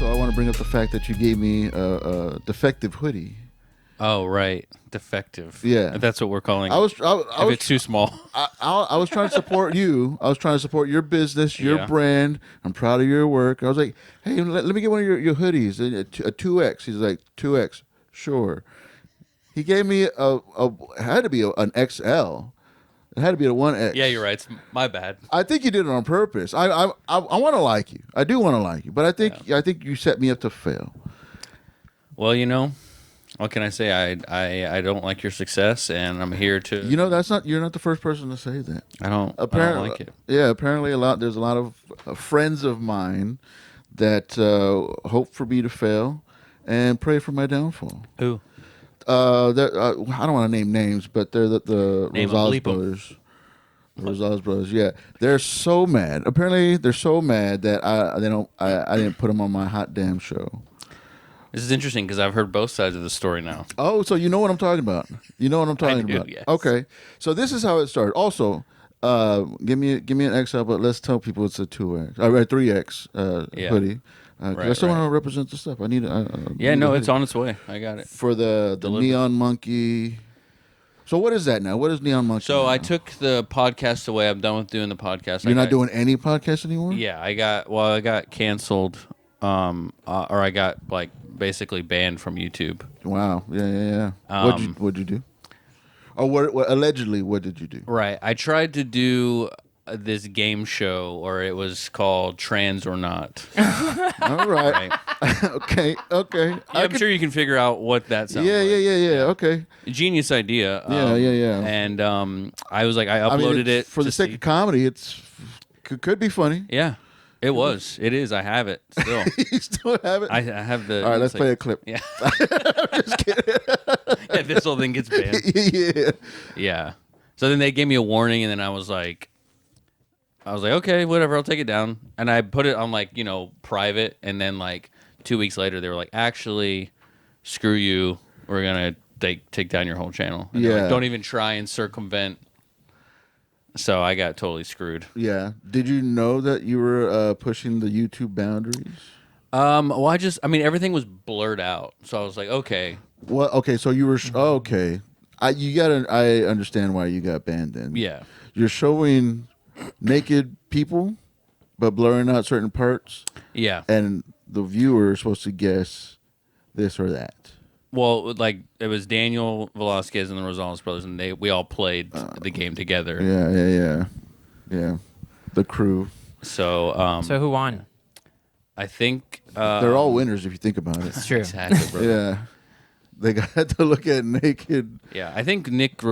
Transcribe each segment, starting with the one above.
I want to bring up the fact that you gave me a defective hoodie. Oh, right. Defective. Yeah. That's what we're calling I it. was If it's too small. I was trying to support you. I was trying to support your business, your Yeah. brand. I'm proud of your work. I was like, hey, let me get one of your hoodies, a 2X. He's like, 2X, sure. He gave me it had to be an XL. It had to be a 1X. Yeah, you're right. It's my bad. I think you did it on purpose. I want to like you. I do want to like you, but I think you set me up to fail. Well, what can I say? I don't like your success, and I'm here to. You're not the first person to say that. I don't like it. Yeah, apparently there's a lot of friends of mine that hope for me to fail and pray for my downfall. Who? I don't want to name names, but they're the Name Rosales brothers. Rosales brothers, yeah, they're so mad. Apparently, they're so mad that I didn't put them on my hot damn show. This is interesting because I've heard both sides of the story now. Oh, so you know what I'm talking about? You know what I'm talking about? Yes. Okay, so this is how it started. Also, give me an XL, but let's tell people it's a 2X, or 3X hoodie. I still want to represent the stuff. I need. It's on its way. I got it for the Neon Monkey. So what is that now? What is Neon Monkey? So now? I took the podcast away. I'm done with doing the podcast. You're not doing any podcast anymore? Yeah, I got canceled, or I got basically banned from YouTube. Wow. Yeah. What'd you do? Or what allegedly? What did you do? Right. I tried to do this game show, or it was called Trans or Not. All right. Okay. Yeah, I'm sure you can figure out what that sounds like. Yeah. Okay. Genius idea. Yeah. And I was like, I uploaded it for the sake of comedy. It's could be funny. Yeah, it was. It is. I have it still. You still have it? I have the. All right, let's play a clip. Yeah. I'm just kidding. Yeah, this whole thing gets banned. Yeah. Yeah. So then they gave me a warning, and then I was like, okay, whatever, I'll take it down. And I put it on private, and then 2 weeks later they were like, actually, screw you, we're gonna take down your whole channel. And yeah. don't even try and circumvent. So I got totally screwed. Yeah. Did you know that you were pushing the YouTube boundaries? Well, everything was blurred out, so I was like, okay. Well, okay, so you were okay. I understand why you got banned then. Yeah. You're showing naked people, but blurring out certain parts. Yeah. And the viewer is supposed to guess this or that. Well, it was Daniel Velasquez and the Rosales brothers, and we all played the game together. Yeah. The crew. So, so who won? I think they're all winners if you think about it. It's true. Exactly, bro. Yeah. They got to look at naked. Yeah, I think Nick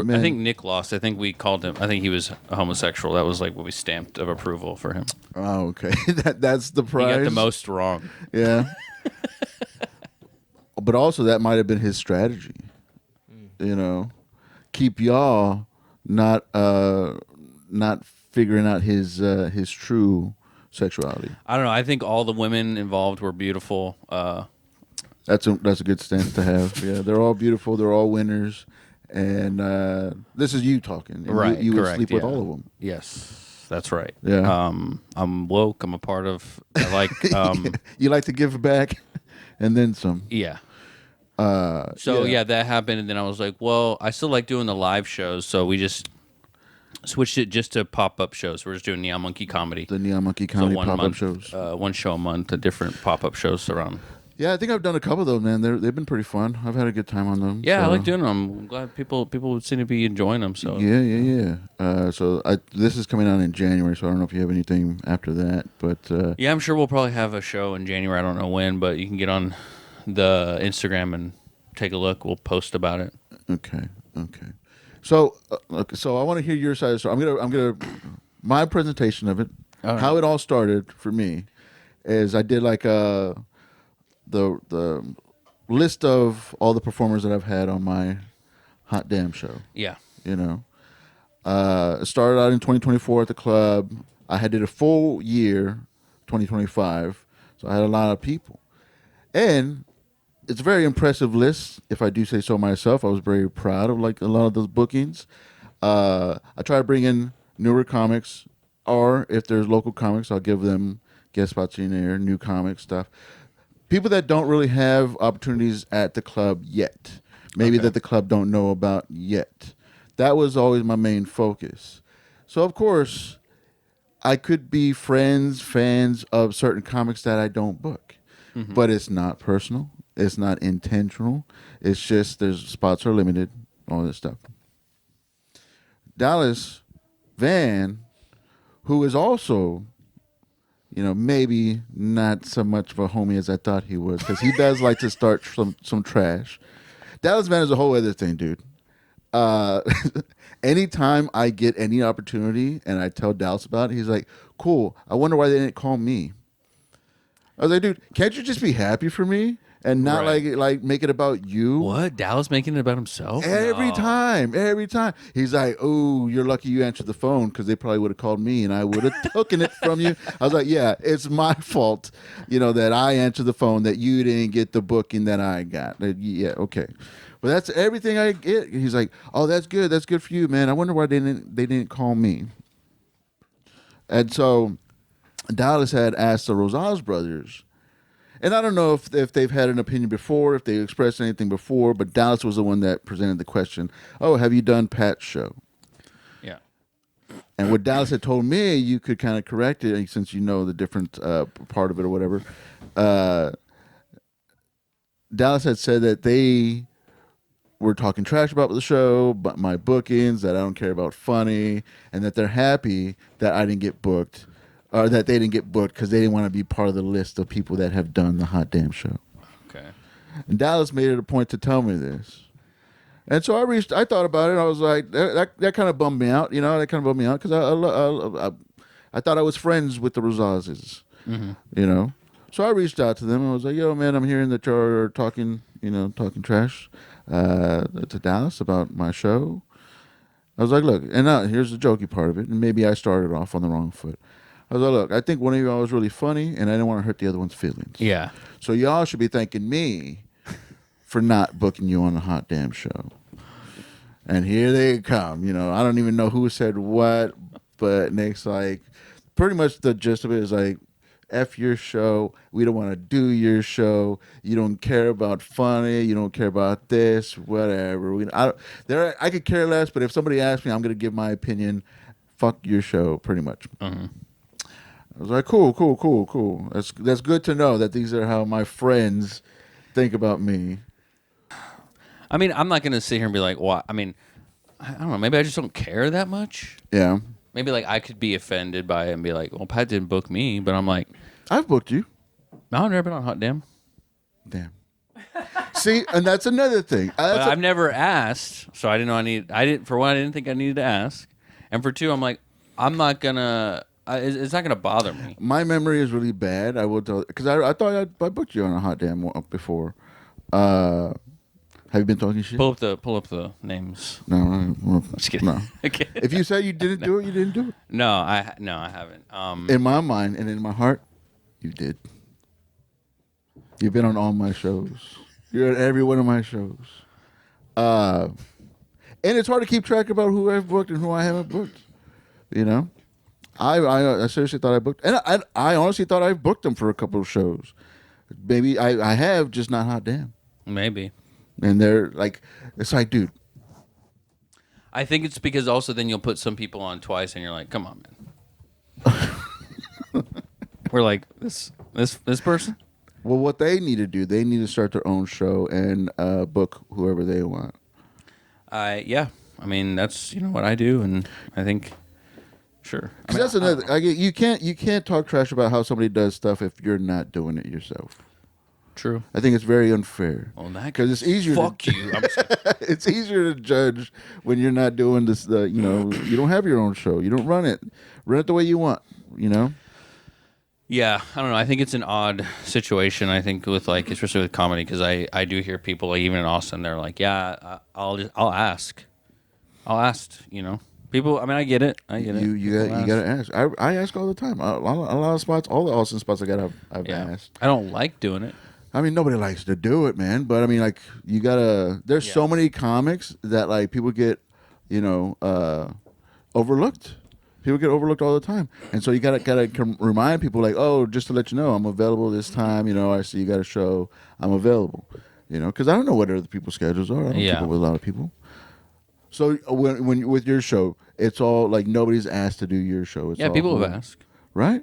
lost. I think we called him. I think he was a homosexual. That was what we stamped of approval for him. Oh, okay. That's the prize. He got the most wrong. Yeah. But also that might have been his strategy. Keep y'all not figuring out his true sexuality. I don't know. I think all the women involved were beautiful. That's a good stance to have. Yeah, they're all beautiful. They're all winners, and this is you talking. And right, you correct, would sleep with all of them. Yes, that's right. Yeah. I'm woke. I'm a part of. I like. You like to give back, and then some. Yeah. That happened, and then I was like, well, I still like doing the live shows, so we just switched it just to pop-up shows. We're just doing Neon Monkey Comedy. The Neon Monkey Comedy pop-up shows. One show a month, the different pop-up shows around. Yeah, I think I've done a couple of those, man. They've been pretty fun. I've had a good time on them. Yeah, so. I like doing them. I'm glad people seem to be enjoying them. So yeah. This is coming out in January, so I don't know if you have anything after that. But yeah, I'm sure we'll probably have a show in January. I don't know when, but you can get on the Instagram and take a look. We'll post about it. Okay. So I want to hear your side of the story. I'm gonna my presentation of it. Right. How it all started for me is I did the list of all the performers that I've had on my hot damn show. Yeah. It started out in 2024 at the club. I did a full year, 2025. So I had a lot of people. And it's a very impressive list, if I do say so myself. I was very proud of a lot of those bookings. I try to bring in newer comics, or if there's local comics, I'll give them guest spots in there, new comic stuff. people that don't really have opportunities at the club yet, maybe that the club don't know about yet. That was always my main focus. So of course, I could be fans of certain comics that I don't book, but it's not personal. It's not intentional. It's just there's spots are limited, all this stuff. Dallas Van, who is also, maybe not so much of a homie as I thought he was, because he does like to start some trash. Dallas Van is a whole other thing, dude. Uh, anytime I get any opportunity and I tell Dallas about it, he's like, "Cool. I wonder why they didn't call me." I was like, "Dude, can't you just be happy for me and not like make it about you?" What? Dallas making it about himself? Every No. time. He's like, "Oh, you're lucky you answered the phone because they probably would have called me and I would have taken it from you." I was like, "Yeah, it's my fault, that I answered the phone, that you didn't get the booking that I got." Yeah, okay. But that's everything I get. He's like, "Oh, that's good. That's good for you, man. I wonder why they didn't call me." And so Dallas had asked the Rosales brothers, and I don't know if they've had an opinion before, if they expressed anything before, but Dallas was the one that presented the question. "Oh, have you done Pat's show?" Yeah. And what Dallas had told me, you could kind of correct it since you know the different part of it or whatever. Dallas had said that they were talking trash about the show, but my bookings, that I don't care about funny, and that they're happy that I didn't get booked, or that they didn't get booked because they didn't want to be part of the list of people that have done the Hot Damn Show. Okay. And Dallas made it a point to tell me this. And so I thought about it. I was like, that kind of bummed me out, that kind of bummed me out because I thought I was friends with the Rosaleses, So I reached out to them and I was like, "Yo, man, I'm hearing that you're talking trash to Dallas about my show." I was like, "Look," and now here's the jokey part of it, and maybe I started off on the wrong foot. I was like, "Look, I think one of y'all was really funny, and I didn't want to hurt the other one's feelings. Yeah. So y'all should be thanking me for not booking you on the Hot Damn Show." And here they come. I don't even know who said what, but Nick's like, pretty much the gist of it is like, "F your show. We don't want to do your show. You don't care about funny. You don't care about this, whatever. I could care less, but if somebody asks me, I'm going to give my opinion. Fuck your show, pretty much." I was like, cool. That's good to know that these are how my friends think about me. I mean, I'm not going to sit here and be like, "What?" I mean, I don't know. Maybe I just don't care that much. Yeah. Maybe like I could be offended by it and be like, "Well, Pat didn't book me," but I'm like, I've booked you. "No, I've never been on Hot Damn." Damn. See, and that's another thing. But I've never asked, so I didn't know I didn't. For one, I didn't think I needed to ask, and for two, I'm like, I'm not gonna. It's not gonna bother me. My memory is really bad. I will tell, because I thought I booked you on a Hot Damn before. Have you been talking shit? Pull up the names. No, Just kidding. no. Okay. If you said you didn't do it, you didn't do it. No, I haven't. In my mind and in my heart, you did. You've been on all my shows. You're at every one of my shows. And it's hard to keep track about who I've booked and who I haven't booked. I seriously thought I booked, and I honestly thought I booked them for a couple of shows. Maybe I have, just not Hot Damn. Maybe. And they're like, it's like, dude. I think it's because also then you'll put some people on twice, and you're like, "Come on, man." We're like this person. Well, what they need to do, they need to start their own show and book whoever they want. Yeah. I mean, that's what I do, and I think, sure. Because that's another. You can't talk trash about how somebody does stuff if you're not doing it yourself. True. I think it's very unfair. Well, that because it's easier. Fuck you. I'm it's easier to judge when you're not doing this. You don't have your own show. You don't run it. Run it the way you want. Yeah, I don't know. I think it's an odd situation. I think with especially with comedy, because I do hear people like even in Austin, they're like, "Yeah, I'll ask." People. I mean, I get it. You gotta ask. I ask all the time. A lot of spots, all the Austin spots I've asked. I don't like doing it. I mean, nobody likes to do it, man. But I mean, like, you gotta. There's so many comics that like people get, overlooked. People get overlooked all the time, and so you gotta remind people like, oh, just to let you know, I'm available this time. I see you got a show. I'm available. Because I don't know what other people's schedules are. I don't keep up with a lot of people. So when with your show, it's all like nobody's asked to do your show. It's all people have asked. Right?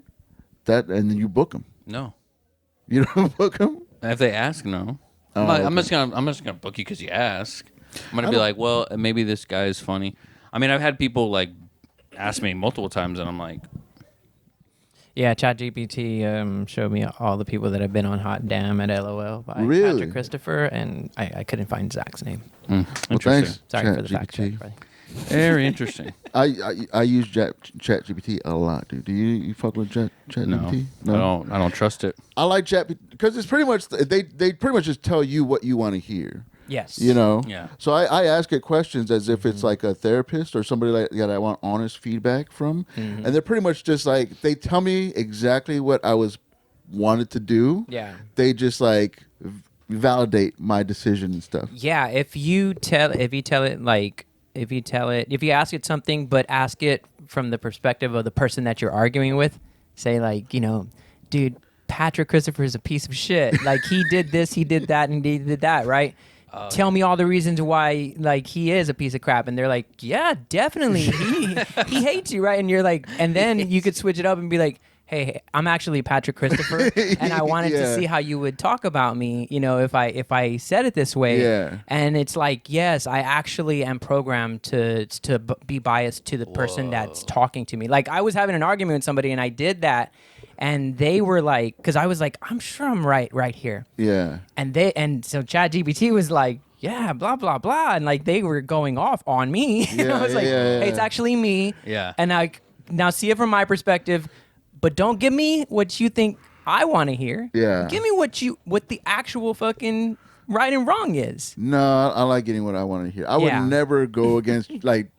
And then you book them. No. You don't book them? If they ask, no. Oh, I'm just gonna book you because you ask. I'm gonna be like, well, maybe this guy's funny. I mean, I've had people like ask me multiple times, and I'm like, yeah, ChatGPT showed me all the people that have been on Hot Damn at LOL by Really? Patrick Christopher, and I couldn't find Zach's name. Well, interesting. thanks. Sorry for the fact check, ChatGPT. buddy. Very interesting. I use ChatGPT a lot, dude. Do you fuck with ChatGPT? No, I don't trust it. I like Chat because it's pretty much they pretty much just tell you what you want to hear. Yes. Yeah. So I ask it questions as if it's like a therapist or somebody like that I want honest feedback from, and they're pretty much just like they tell me exactly what I wanted to do. Yeah. They just like validate my decision and stuff. Yeah. If you ask it something, but ask it from the perspective of the person that you're arguing with, say like, dude, Patrick Christopher is a piece of shit. Like he did this, he did that, and he did that, right? Tell me all the reasons why like he is a piece of crap. And they're like, yeah, definitely. He hates you, right? And you're like, and then you could switch it up and be like, hey, I'm actually Patrick Christopher, and I wanted to see how you would talk about me, if I said it this way. Yeah. And it's like, yes, I actually am programmed to be biased to the person that's talking to me. Like I was having an argument with somebody, and I did that, and they were like, because I was like, I'm sure I'm right here. Yeah. And so ChatGPT was like, yeah, blah blah blah, and like they were going off on me. And I was like, hey, it's actually me. Yeah. And I now see it from my perspective. But don't give me what you think I want to hear. Yeah. Give me what the actual fucking right and wrong is. No, I like getting what I want to hear. I would never go against like.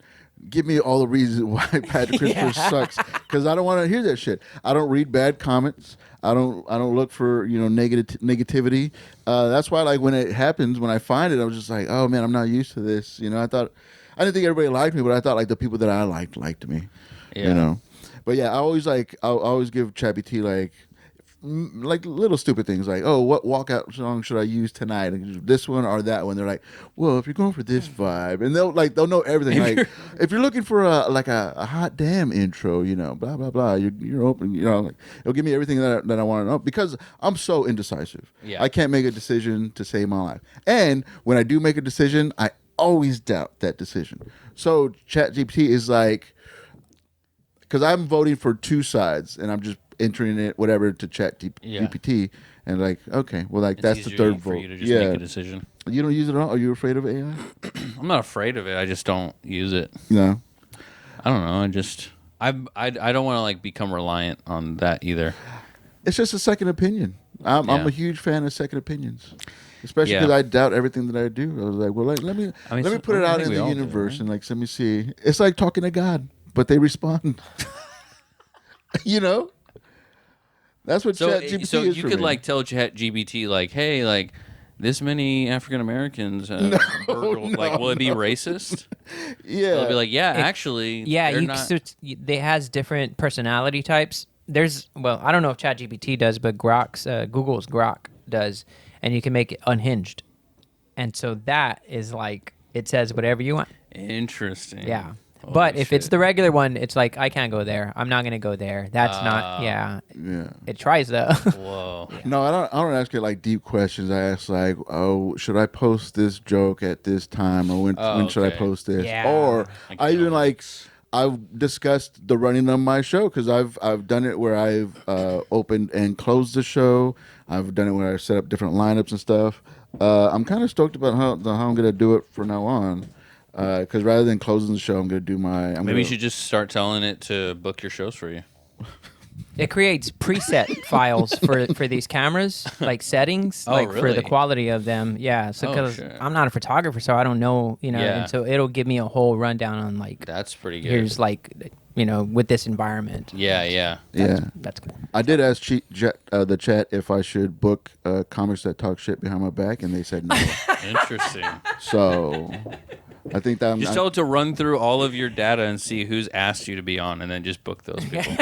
Give me all the reasons why Patrick Christopher sucks, because I don't want to hear that shit. I don't read bad comments. I don't look for negativity. That's why like when it happens, when I find it, I was just like, oh man, I'm not used to this. I didn't think everybody liked me, but I thought like the people that I liked me. Yeah. But yeah, I always give ChatGPT like little stupid things like, oh, what walkout song should I use tonight? Like, this one or that one? They're like, well, if you're going for this vibe, and they'll know everything. Like, if you're looking for a hot damn intro, blah blah blah, you're open. Like, it'll give me everything that I want to know because I'm so indecisive. Yeah. I can't make a decision to save my life, and when I do make a decision, I always doubt that decision. So ChatGPT is like. Because I'm voting for two sides, and I'm just entering it, whatever, to Chat GPT, and like, okay, well, like that's the third for vote. you to just make a decision. You don't use it at all? Are you afraid of AI? I'm not afraid of it. I just don't use it. No. I don't know. I don't want to like become reliant on that either. It's just a second opinion. I'm a huge fan of second opinions, especially because I doubt everything that I do. I was like, well, let me put it out in the universe and like let me see. It's like talking to God. But they respond. That's what ChatGPT is. So you for could me. like tell ChatGPT like, hey, like this many African Americans. Like, will it be racist? Yeah. It'll be like, actually, they has different personality types. I don't know if ChatGPT does, but Google's Grok does, and you can make it unhinged, and so that is like it says whatever you want. Interesting. Yeah. But if it's the regular one, it's like, I can't go there. I'm not going to go there. That's not, yeah. It tries, though. Whoa. Yeah. No, I don't ask it, like, deep questions. I ask, like, oh, should I post this joke at this time? Or when should I post this? Yeah. Or I even, like, I've discussed the running of my show because I've done it where I've opened and closed the show. I've done it where I set up different lineups and stuff. I'm kind of stoked about how I'm going to do it from now on. Because rather than closing the show, I'm going to do my... Maybe you should just start telling it to book your shows for you. It creates preset files for these cameras, like settings, for the quality of them. Yeah, so because I'm not a photographer, so I don't know, and so it'll give me a whole rundown on like... That's pretty good. Here's like, with this environment. Yeah. That's cool. I did ask the chat if I should book comics that talk shit behind my back, and they said no. Interesting. So... I think that Just tell it to run through all of your data and see who's asked you to be on, and then just book those people.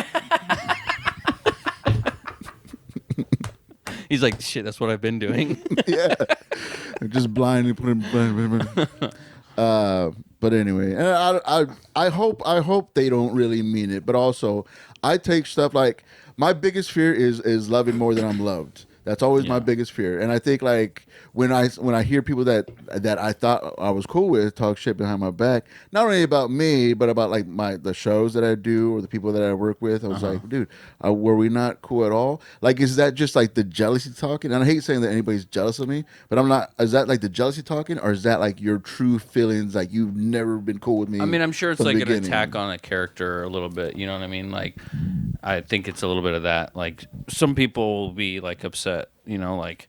He's like, shit, that's what I've been doing. Yeah, just blindly put him. But anyway, and I hope they don't really mean it. But also, I take stuff like my biggest fear is loving more than I'm loved. That's always my biggest fear. And I think like when I hear people that I thought I was cool with talk shit behind my back, not only about me but about like the shows that I do or the people that I work with, I was like, dude, were we not cool at all? Like, is that just like the jealousy talking? And I hate saying that anybody's jealous of me, but I'm not. Is that like the jealousy talking, or is that like your true feelings? Like you've never been cool with me. I mean, I'm sure it's from the like an beginning? attack on a character a little bit. You know what I mean? Like, I think it's a little bit of that. Like, some people will be like upset. You know, like,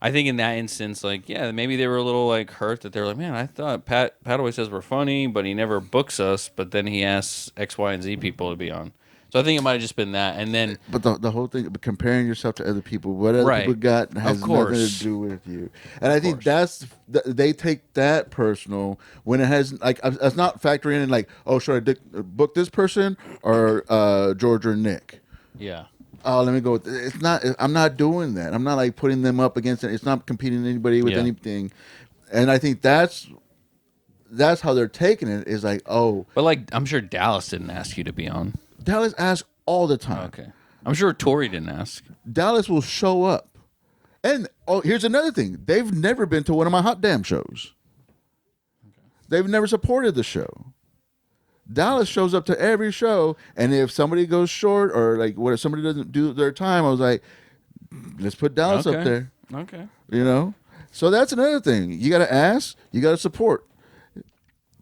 I think in that instance, like, yeah, maybe they were a little like hurt that they're like, man, I thought Pat always says we're funny, but he never books us. But then he asks X, Y, and Z people to be on. So I think it might have just been that. And then, but the whole thing, comparing yourself to other people, what other people got has nothing to do with you. And I think they take that personal when it has like it's not factoring in like, oh, should I book this person or George or Nick? yeah. Oh, let me go. It's not. I'm not doing that. I'm not like putting them up against it. It's not competing anybody with anything. And I think that's how they're taking it. Is like, oh, But like, I'm sure Dallas didn't ask you to be on. Dallas asks all the time. Okay. I'm sure Tori didn't ask. Dallas will show up. And here's another thing. They've never been to one of my hot damn shows. They've never supported the show. Dallas shows up to every show, and if somebody goes short or like what if somebody doesn't do their time, I was like, let's put Dallas up there. Okay. You know? So that's another thing. You got to ask, you got to support.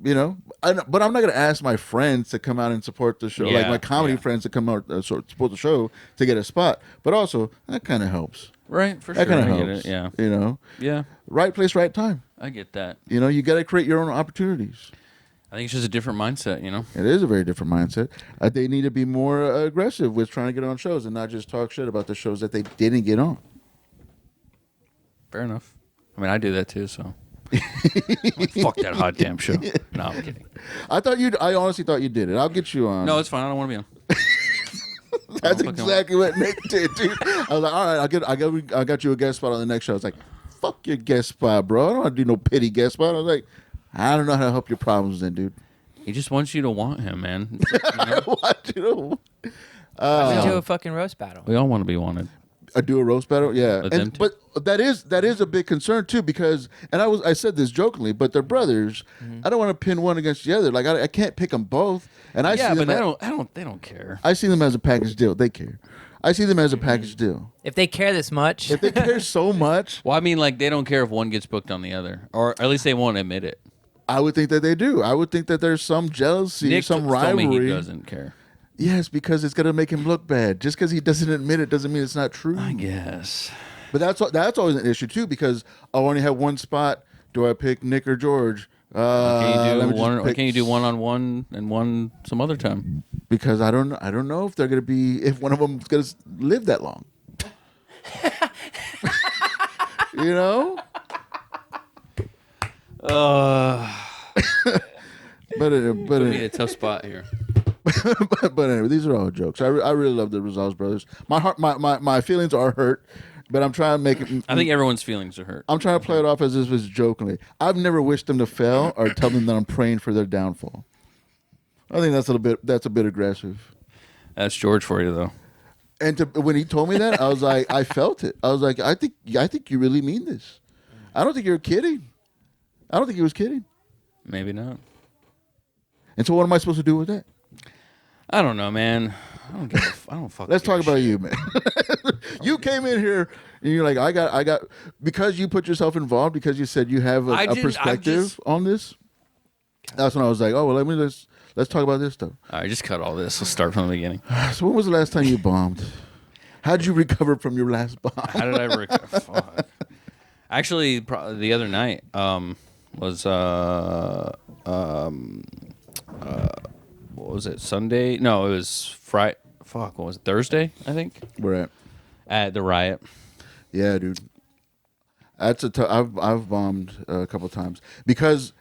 You know? But I'm not going to ask my friends to come out and support the show, like my comedy friends to come out support the show to get a spot. But also, that kind of helps. Right, for That sure. kind of I get helps. it, yeah. You know? Yeah, Right place, right time. I get that. You know, you got to create your own opportunities. I think it's just a different mindset, you know? It is a very different mindset. They need to be more aggressive with trying to get on shows and not just talk shit about the shows that they didn't get on. Fair enough. I mean, I do that too, so. Like, fuck that hot damn show. No, I'm kidding. I honestly thought you did it. I'll get you on. No, it's fine. I don't want to be on. That's exactly what Nick did, dude. I was like, all right, I got you a guest spot on the next show. I was like, fuck your guest spot, bro. I don't want to do no pity guest spot. I was like, I don't know how to help your problems then, dude. He just wants you to want him, man. You know? What, dude? Let's do a fucking roast battle. We all want to be wanted. I do a roast battle, yeah. Let them And, but that is a big concern too, because I said this jokingly, but they're brothers. I don't want to pin one against the other. Like I can't pick them both. And I see them they don't care. I see them as a package deal. They care. I see them as a package deal. If they care this much, If they care so much, Well, I mean, like, they don't care if one gets booked on the other. Or at least they won't admit it. I would think that they do. I would think that there's some jealousy, Nick some told rivalry. me he doesn't care. Yes, because it's gonna make him look bad. Just because he doesn't admit it doesn't mean it's not true. I guess. But that's always an issue too, because I only have one spot. Do I pick Nick or George? Can't you do one-on-one and one some other time? Because I don't know if they're gonna be, if one of them's gonna live that long. You know. But Be a tough spot here. but anyway, these are all jokes. I really love the Rosales brothers. My feelings are hurt, but I'm trying to make it. I think everyone's feelings are hurt. I'm trying to play it off as if it's jokingly. I've never wished them to fail or tell them that I'm praying for their downfall. I think that's a bit aggressive. That's George for you, though. And when he told me that, I was like, I felt it. I was like, I think you really mean this. I don't think you're kidding. I don't think he was kidding. Maybe not. And so what am I supposed to do with that? I don't know, man. I don't fucking. Let's talk give a about shit. you, man. You came in here and you're like, I got, because you put yourself involved, because you said you have a perspective on this. That's when I was like, oh, well, let's talk about this stuff. All right, just cut all this. Let's start from the beginning. So when was the last time you bombed? How did you recover from your last bomb? How did I recover? Fuck. Actually, the other night was what was it? Sunday? No, it was Friday. Fuck, what was it? Thursday? I think. Where At the riot. Yeah, dude. I've bombed a couple times because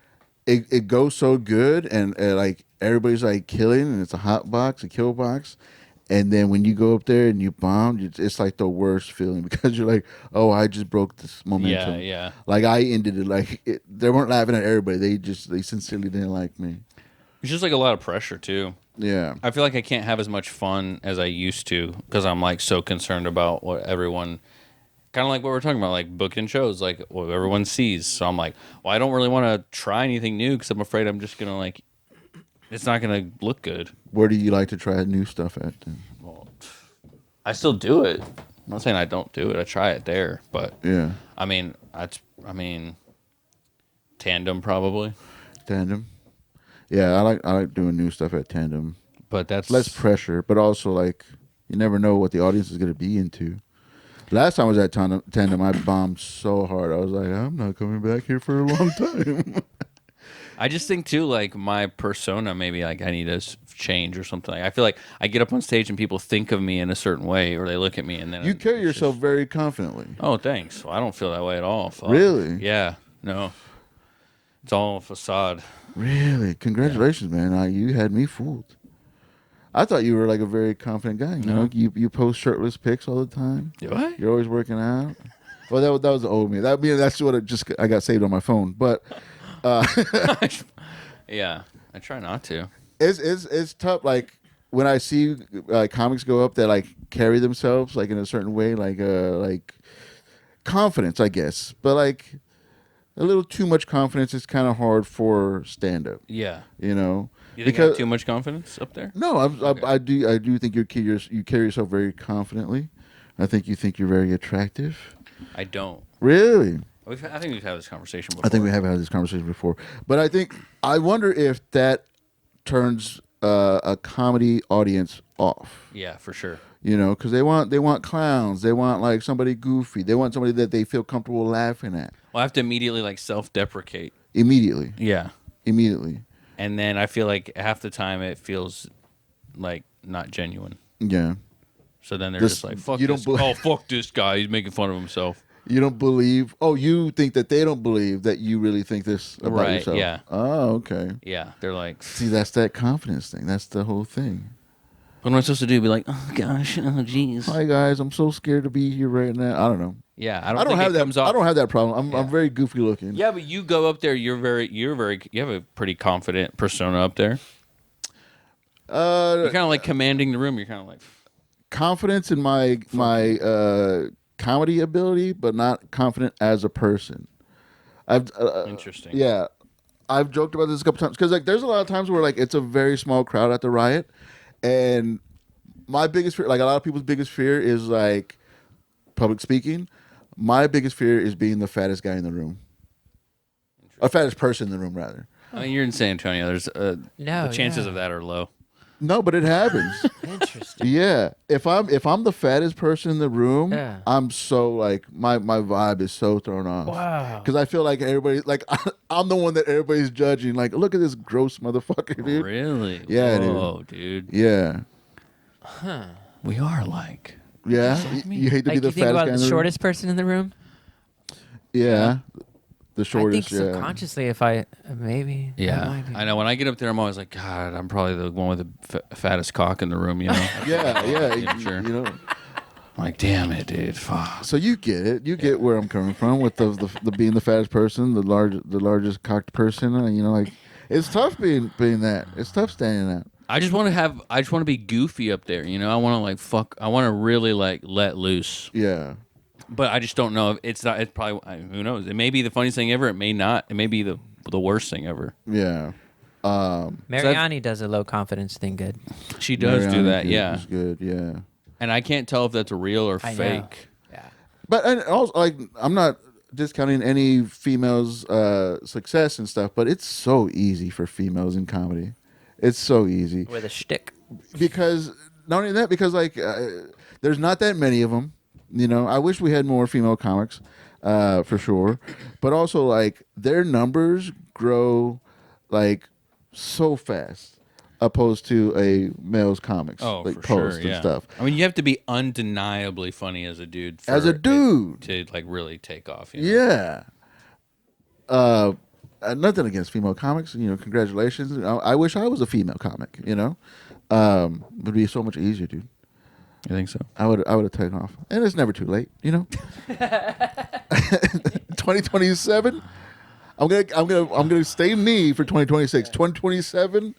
it goes so good, and like everybody's like killing, and it's a hot box, a kill box. And then when you go up there and you bomb, it's like the worst feeling because you're like, oh, I just broke this momentum. Yeah. Like I ended it. Like they weren't laughing at everybody. They sincerely didn't like me. It's just like a lot of pressure too. Yeah. I feel like I can't have as much fun as I used to because I'm like so concerned about what everyone, kind of like what we're talking about, like booking shows, like what everyone sees. So I'm like, well, I don't really want to try anything new because I'm afraid I'm just gonna like, it's not gonna look good. Where do you like to try new stuff at? Then? Well, I still do it. I'm not saying I don't do it. I try it there, but Yeah. I mean, Tandem probably, Tandem. Yeah, I like doing new stuff at Tandem. but that's Less pressure, but also like you never know what the audience is going to be into. Last time I was at Tandem, I bombed so hard. I was like, I'm not coming back here for a long time. I just think too, like my persona, maybe like I need to change or something. Like, I feel like I get up on stage and people think of me in a certain way, or they look at me and then You carry it's yourself just, very confidently. oh, thanks. Well, I don't feel that way at all. Fuck. Really? Yeah. No. It's all a facade. Really? Congratulations, man. You had me fooled. I thought you were like a very confident guy. You know, you post shirtless pics all the time. Do I? You're always working out. Well, that was the old me. That's what I got saved on my phone. But Yeah. I try not to. it's tough. Like when I see comics go up that like carry themselves like in a certain way, like confidence, I guess. But like a little too much confidence is kind of hard for stand up. Yeah. You know. You think I have too much confidence up there? No, I do think you carry yourself very confidently. I think you're very attractive. I don't. Really? I think we've had this conversation before. I think we have had this conversation before. But I wonder if that turns a comedy audience off. Yeah, for sure. You know, because they want clowns. They want like somebody goofy. They want somebody that they feel comfortable laughing at. Well, I have to immediately like self-deprecate. Immediately. Yeah. Immediately. And then I feel like half the time it feels like not genuine. Yeah. So then they're just like, fuck this. Fuck this guy. He's making fun of himself. You don't believe. Oh, you think that they don't believe that you really think this about Right, yourself. yeah. Oh, okay. Yeah. They're like, See, that's that confidence thing. That's the whole thing. what am I supposed to do? Be like, oh gosh, oh jeez. Hi guys, I'm so scared to be here right now. I don't know. Yeah, I I don't don't think have it that. comes off. I don't have that problem. I'm very goofy looking. Yeah, but you go up there. You have a pretty confident persona up there. You're kind of like commanding the room. You're kind of like Confidence in my comedy ability, but not confident as a person. interesting. Yeah, I've joked about this a couple times because like there's a lot of times where like it's a very small crowd at the riot, and my biggest fear, like a lot of people's biggest fear, is like public speaking. My biggest fear is being the fattest guy in the room, or fattest person in the room, rather. I mean, you're in San Antonio. There's No, the chances yeah. of that are low. No, but it happens. Interesting. Yeah, if I'm the fattest person in the room, Yeah. I'm so like my vibe is so thrown off. Wow. Because I feel like everybody like I'm the one that everybody's judging. Like, look at this gross motherfucker, dude. Really? Yeah, Whoa, dude. Yeah, We are like. yeah. like me? You hate to Like be the you think fattest about guy in the the shortest person in the room? room. Yeah, the I shortest. think Yeah. subconsciously, if I maybe. that Yeah, might be. I know. When I get up there, I'm always like, God, I'm probably the one with the fattest cock in the room. You know? Yeah, yeah. Yeah, sure. You know. I'm like, damn it, dude. Fuck. So you get it. You get where I'm coming from with the being the fattest person, the largest cocked person. You know, like it's tough being that. It's tough staying that. I just want to be goofy up there. You know, I want to like fuck. I want to really like let loose. Yeah. But I just don't know if it's not. It's probably who knows. It may be the funniest thing ever. It may not. It may be the worst thing ever. Yeah. Mariani does a low confidence thing good. She does do that. Yeah. It's good. Yeah. And I can't tell if that's real or I know. fake. Yeah. But and also, like, I'm not discounting any females' success and stuff, but it's so easy for females in comedy. It's so easy With a shtick. because not only that, because like there's not that many of them. You know, I wish we had more female comics, for sure. But also, like, their numbers grow like so fast, opposed to a male's comics, like for posts sure, and yeah. stuff. I mean, you have to be undeniably funny as a dude. For As a dude. to like really take off. You know? Yeah. nothing against female comics. Congratulations. I wish I was a female comic. It'd be so much easier, dude. I think so. I would have taken off, and it's never too late. 2027. I'm gonna stay me for 2026. 2027.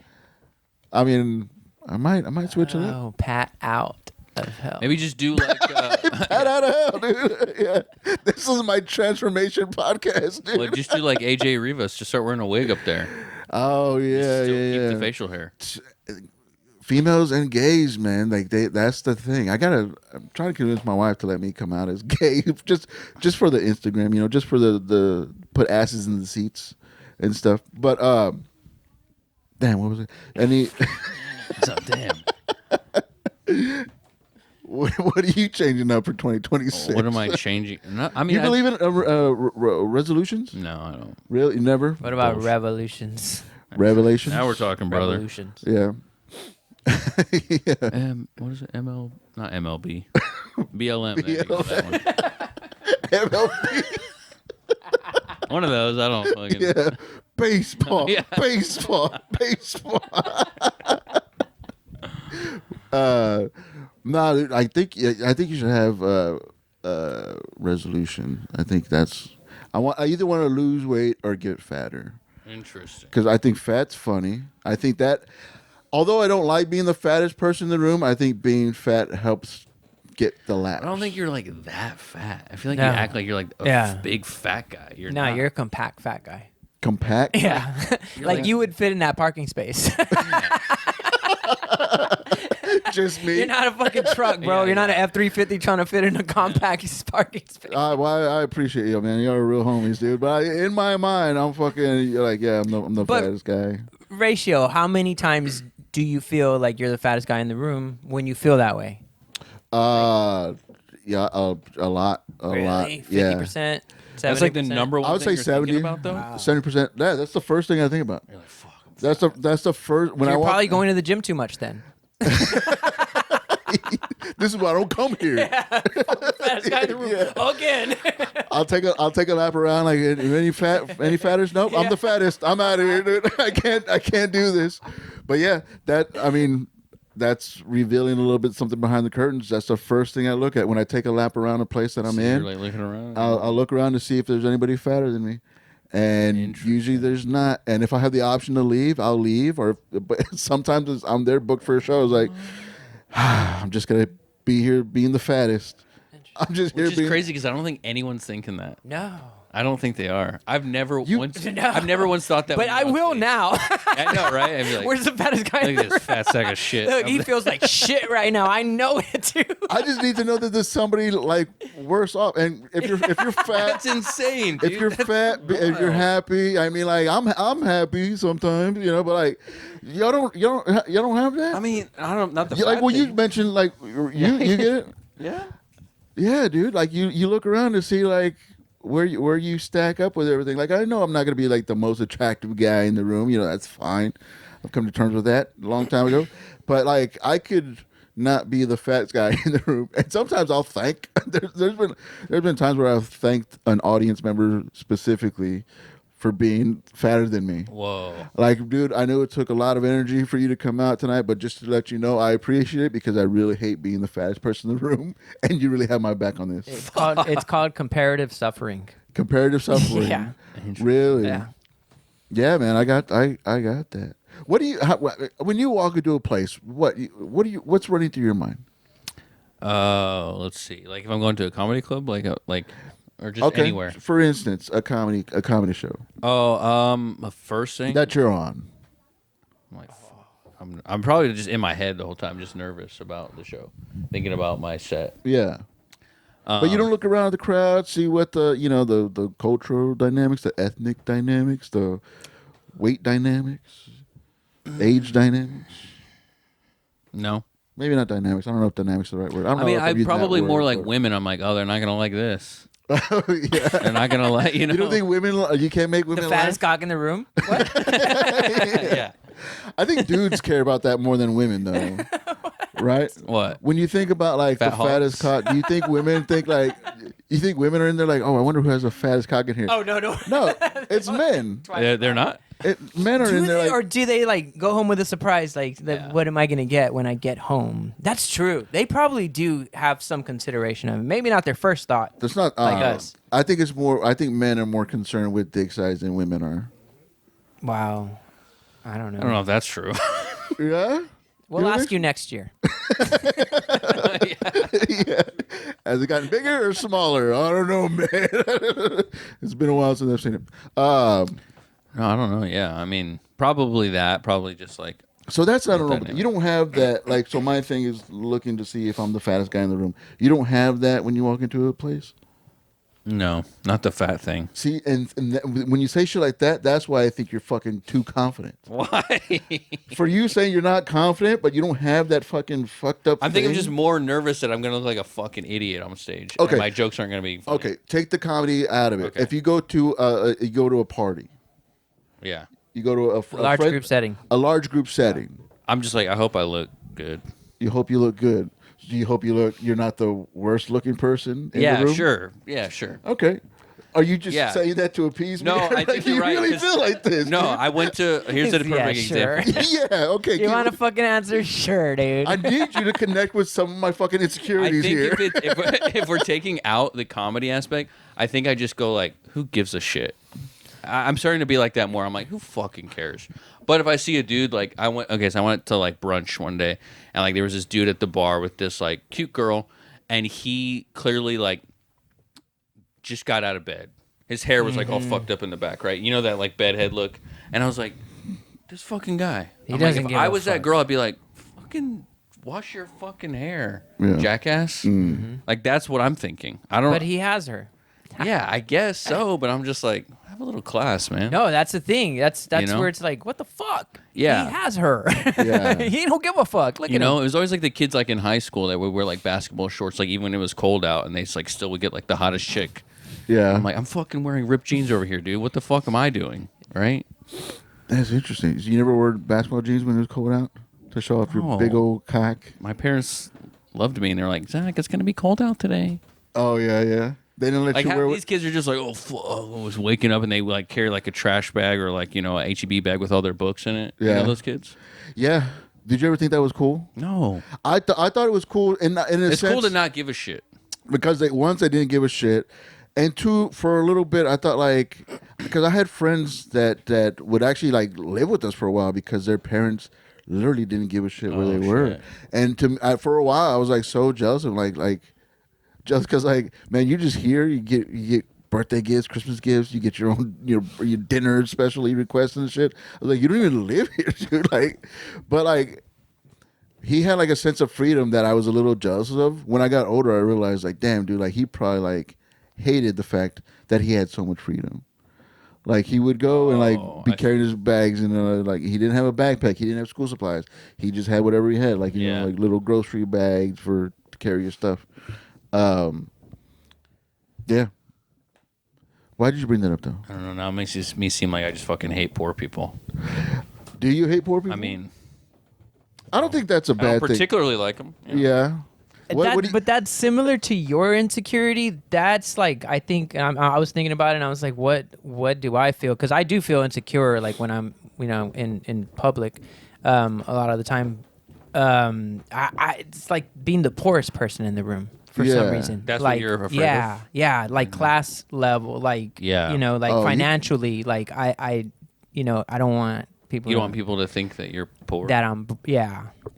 I mean, I might switch it up. Oh, Pat out of hell. Maybe just do like Pat out of hell, dude. Yeah, this is my transformation podcast, dude. well, just do like AJ Rivas. Just start wearing a wig up there. Oh yeah, Still yeah. keep the facial hair. Females and gays, man, like that's the thing. I'm trying to convince my wife to let me come out as gay, just for the Instagram, just for the put asses in the seats and stuff. But damn, what was it? What's up, damn? What are you changing up for 2026? What am I changing? No, I mean, You believe in resolutions? No, I don't. Really? Never? What about Bullshit. revolutions? Revelations? Now we're talking, brother. Revolutions. Yeah. Yeah. What is it? Not MLB. BLM. There you go, that one. MLB. One of those. I don't fucking. Yeah. Baseball. Yeah. Baseball. No, dude, I think you should have resolution. I think that's. I either want to lose weight or get fatter. Interesting. Because I think fat's funny. I think that, although I don't like being the fattest person in the room, I think being fat helps get the laughs. I don't think you're like that fat. I feel like No. you act like you're like a Yeah. big fat guy. You're No, not. you're a compact fat guy. compact. Yeah. like like- you would fit in that parking space. Just me. You're not a fucking truck, bro. Yeah, You're not an F-350 trying to fit in a compact parking space. Well, I appreciate you, man. You're a real homies, dude. But in my mind, I'm fucking you're like, yeah, I'm the But- fattest guy. Ratio, how many times do you feel like you're the fattest guy in the room when you feel that way? Yeah, a lot, lot. Really? Yeah, 50%? 70%? That's like the number one. I would thing say you're 70. thinking about though. 70%. Yeah, that's the first thing I think about. You're like, fuck. That's the first when You're I walk. probably going to the gym too much then. This is why I don't come here. Fattest guy in the room. Yeah. Again. I'll take a lap around. Like any fattest? Nope, I'm the fattest. I'm out of here, dude. I can't do this. But yeah, that's revealing a little bit something behind the curtains. That's the first thing I look at when I take a lap around a place that I'm You're in. like looking around. I'll look around to see if there's anybody fatter than me. And usually there's not. And if I have the option to leave, I'll leave. But sometimes I'm there booked for a show. I was like, I'm just gonna be here being the fattest. I'm just here Which is being crazy because I don't think anyone's thinking that. No. I don't think they are. I've never once. No. I've never once thought that. But when I was will big. now. I know, right? I'd be like, Where's the fattest guy in look the at room? this fat sack of shit. Look, he feels like shit right now. I know it too. I just need to know that there's somebody like worse off. And if you're fat, That's insane. Dude. if you're fat, if you're happy, I mean, like I'm happy sometimes, but like y'all don't have that. I mean, I don't. Not the. You, like fat well, you thing. mentioned like you get it. Yeah. Yeah, dude. Like you look around to see like where you stack up with everything. Like I know I'm not gonna be like the most attractive guy in the room. That's fine. I've come to terms with that a long time ago. But like I could not be the fattest guy in the room. And sometimes I'll thank. There's been times where I've thanked an audience member specifically for being fatter than me. Whoa. Like, dude, I know it took a lot of energy for you to come out tonight, but just to let you know, I appreciate it because I really hate being the fattest person in the room, and you really have my back on this. It's called comparative suffering. Comparative suffering. Yeah. Really? Yeah. Yeah, man, I got that. What do you when you walk into a place? What's running through your mind? Let's see. Like if I'm going to a comedy club, or just anywhere. For instance, a comedy show Oh, the first thing. that you're on. I'm like, fuck. I'm probably just in my head the whole time, just nervous about the show, thinking about my set. Yeah. But you don't look around at the crowd, see what the cultural dynamics, the ethnic dynamics, the weight dynamics, age dynamics. No. Maybe not dynamics. I don't know if dynamics is the right word. I mean, I'm probably more like women. I'm like, oh, they're not gonna like this. Yeah. They're not gonna like, You don't think women? You can't make women The laugh? fattest cock in the room? What? yeah. I think dudes care about that more than women, though. Right? What? When you think about like Fat the fattest cock, do you think women think like? You think women are in there like, oh, I wonder who has the fattest cock in here? Oh, no. No, It's men. They're not. Men are in there like, or do they like go home with a surprise? Like, what am I gonna get when I get home? That's true. They probably do have some consideration of it. Maybe not their first thought. that's not like us. I think it's more. I think men are more concerned with dick size than women are. Wow. I don't know. I don't know if that's true. Yeah. We'll ask you next year. Yeah. Has it gotten bigger or smaller? I don't know, man. It's been a while since I've seen it. No, I don't know. Yeah, I mean, probably that. Probably just like. So that's not normal. dynamic. You don't have that. Like, so my thing is looking to see if I'm the fattest guy in the room. You don't have that when you walk into a place. No, not the fat thing. See, and when you say shit like that, that's why I think you're fucking too confident. Why? For you saying you're not confident, but you don't have that fucking fucked up. I think I'm thing. just more nervous that I'm gonna look like a fucking idiot on stage. Okay. And my jokes aren't gonna be funny. Okay, take the comedy out of it. Okay. If you go to a party, Yeah. you go to a Large friend- group setting. a large group setting. I'm just like, I hope I look good. You hope you look good. Do you hope you're not the worst looking person in Yeah, the room? sure. Yeah, sure. Okay. Are you just Yeah. saying that to appease me? No, I think you you're right. really 'cause- feel like this. No, I went to. Here's the Yeah, perfect sure. example. yeah, okay. You want a fucking answer? Sure, dude. I need you to connect with some of my fucking I insecurities think here. if we're taking out the comedy aspect, I think I just go like, who gives a shit? I'm starting to be like that more. I'm like, who fucking cares? But if I see a dude like so I went to like brunch one day, and like there was this dude at the bar with this like cute girl, and he clearly like just got out of bed. His hair was like all fucked up in the back, right? You know that like bedhead look. And I was like, this fucking guy. He I'm doesn't like, give if I a was that fuck. girl, I'd be like, fucking wash your fucking hair, Yeah. jackass. Like that's what I'm thinking. I don't. But he has her. Yeah, I guess so. But I'm just like, have a little class, man. No, that's the thing. That's know? where it's like, what the fuck? Yeah. He has her. Yeah. He don't give a fuck. Look You at know, him. it was always like the kids like in high school that would wear like basketball shorts, like even when it was cold out, and they just, like still would get like the hottest chick. yeah. I'm like, I'm fucking wearing ripped jeans over here, dude. What the fuck am I doing? Right? That's interesting. You never wore basketball jeans when it was cold out to show off your No. big old cock? My parents loved me, and they're like, Zach, it's gonna be cold out today. Oh, yeah, yeah. They didn't let Like you half wear these kids are just like, oh, I was waking up and they like carry like a trash bag or like a HEB bag with all their books in it. You Yeah. know those kids? Yeah. Did you ever think that was cool? No, I thought it was cool in a it's sense cool to not give a shit. because once they didn't give a shit, and two, for a little bit I thought like, because I had friends that would actually like live with us for a while because their parents literally didn't give a shit where Oh, they were, shit. and for a while I was like so jealous of like just because like, man, you just here, you get birthday gifts, Christmas gifts, you get your own your dinner specially requests and shit. I was like, you don't even live here, dude. Like, but like he had like a sense of freedom that I was a little jealous of. When I got older, I realized like, damn, dude, like he probably like hated the fact that he had so much freedom. Like he would go and like be I carrying his bags and like he didn't have a backpack, he didn't have school supplies, he just had whatever he had, like you know, Yeah. like little grocery bags to carry your stuff. Yeah. Why did you bring that up though? I don't know. Now it makes me seem like I just fucking hate poor people. Do you hate poor people? I mean, I don't think that's a I don't bad thing. particularly like them. Yeah. But that's similar to your insecurity. That's like, I think I was thinking about it and I was like, what do I feel? Because I do feel insecure like when I'm in public a lot of the time. It's like being the poorest person in the room for Yeah. some reason. That's what like, you're afraid yeah, of? yeah, like class level, like Yeah. like Oh, you- financially, like I don't want people. You to- don't want people to think that you're poor. that I'm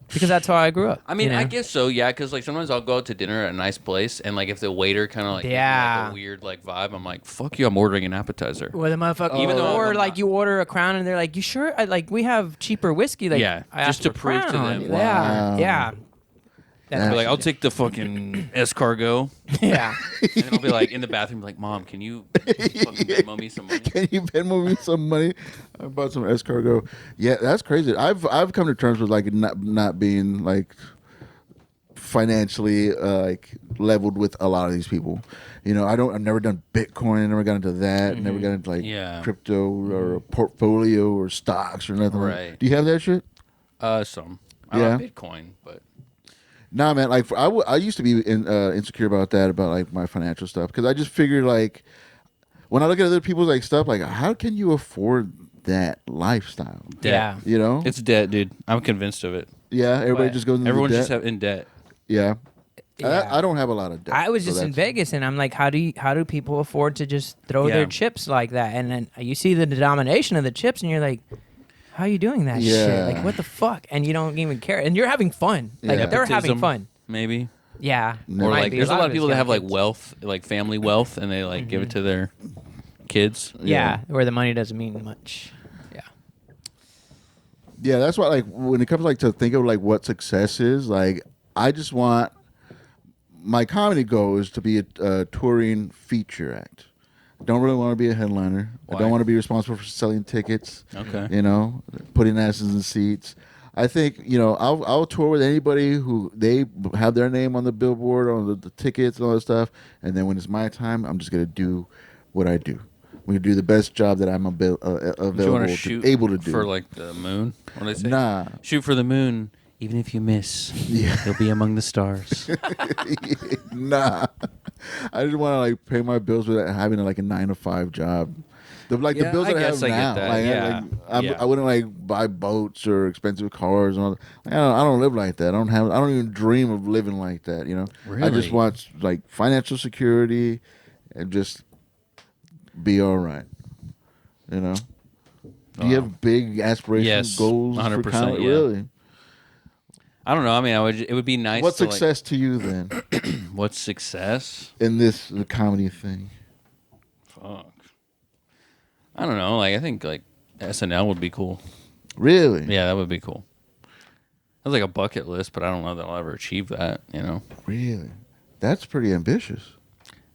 because that's how I grew up. I mean, you know? I guess so, yeah. Because like sometimes I'll go out to dinner at a nice place, and like if the waiter kind of like gives me, Yeah. like, a weird like vibe, I'm like, fuck you, I'm ordering an appetizer. Or the motherfucker, Even though or I'm like not- you order a Crown and they're like, "You sure? Like we have cheaper whiskey." Like, Yeah, I just asked to for prove to Crown. them. Yeah, Wow. yeah, I'll be like, I'll take the fucking escargot, yeah. and then I'll be like in the bathroom, like, Mom, can you fucking Venmo me some money? Can you Venmo me some money? I bought some escargot. Yeah, that's crazy. I've come to terms with like not being like financially like leveled with a lot of these people. You know, I've never done Bitcoin. I never got into that. Never got into like Yeah. crypto or a portfolio or stocks or nothing. Right. Do you have that shit? Some. I Yeah. love Bitcoin, but Nah, man. Like I used to be insecure about that, about like my financial stuff, because I just figured like, when I look at other people's like stuff, like how can you afford that lifestyle? Yeah. You know, It's debt, dude. I'm convinced of it. yeah. Everybody What? just goes into Everyone's debt. just in debt. Yeah. Yeah. I don't have a lot of debt. I was so just in that's- Vegas, and I'm like, how do people afford to just throw Yeah. their chips like that? And then you see the denomination of the chips, and you're like, how are you doing that Yeah. shit? Like, what the fuck? And you don't even care, and you're having fun. Like Yeah. they're having Nepotism, fun. maybe. Yeah. No. Or Might like, be. there's a lot of it's people that young have like kids. wealth, like family wealth, and they like give it to their kids. Yeah, where the money doesn't mean much. Yeah. Yeah, that's why. Like when it comes like to think of like what success is, like I just want my comedy goal is to be a touring feature act. I don't really want to be a headliner. I Why? don't want to be responsible for selling tickets. Okay. You know, putting asses in seats. I think I'll tour with anybody who they have their name on the billboard, on the tickets and all that stuff. And then when it's my time, I'm just gonna do what I do. I'm gonna do the best job that I'm Do you want available to shoot able to do. for like the moon? What do they say? Nah. Shoot for the moon. Even if you miss, you'll be among the stars. Nah, I just want to like pay my bills without having like a 9-to-5 job. The Yeah, bills I that I guess have I get now. that. Like, Yeah. Yeah. I wouldn't like buy boats or expensive cars and all. I don't live like that. I don't even dream of living like that. You know. I just Really? want like financial security and just be all right. You know. Do you have big aspirations, Yes, goals for 100%, comedy? yeah. Really? I don't know. I mean, it would be nice. What's to, success to you then Like, what's success? in this comedy thing? Fuck. I don't know. Like I think like SNL would be cool. Really? Yeah, that would be cool. That's like a bucket list, but I don't know that I'll ever achieve that. You know. Really? That's pretty ambitious.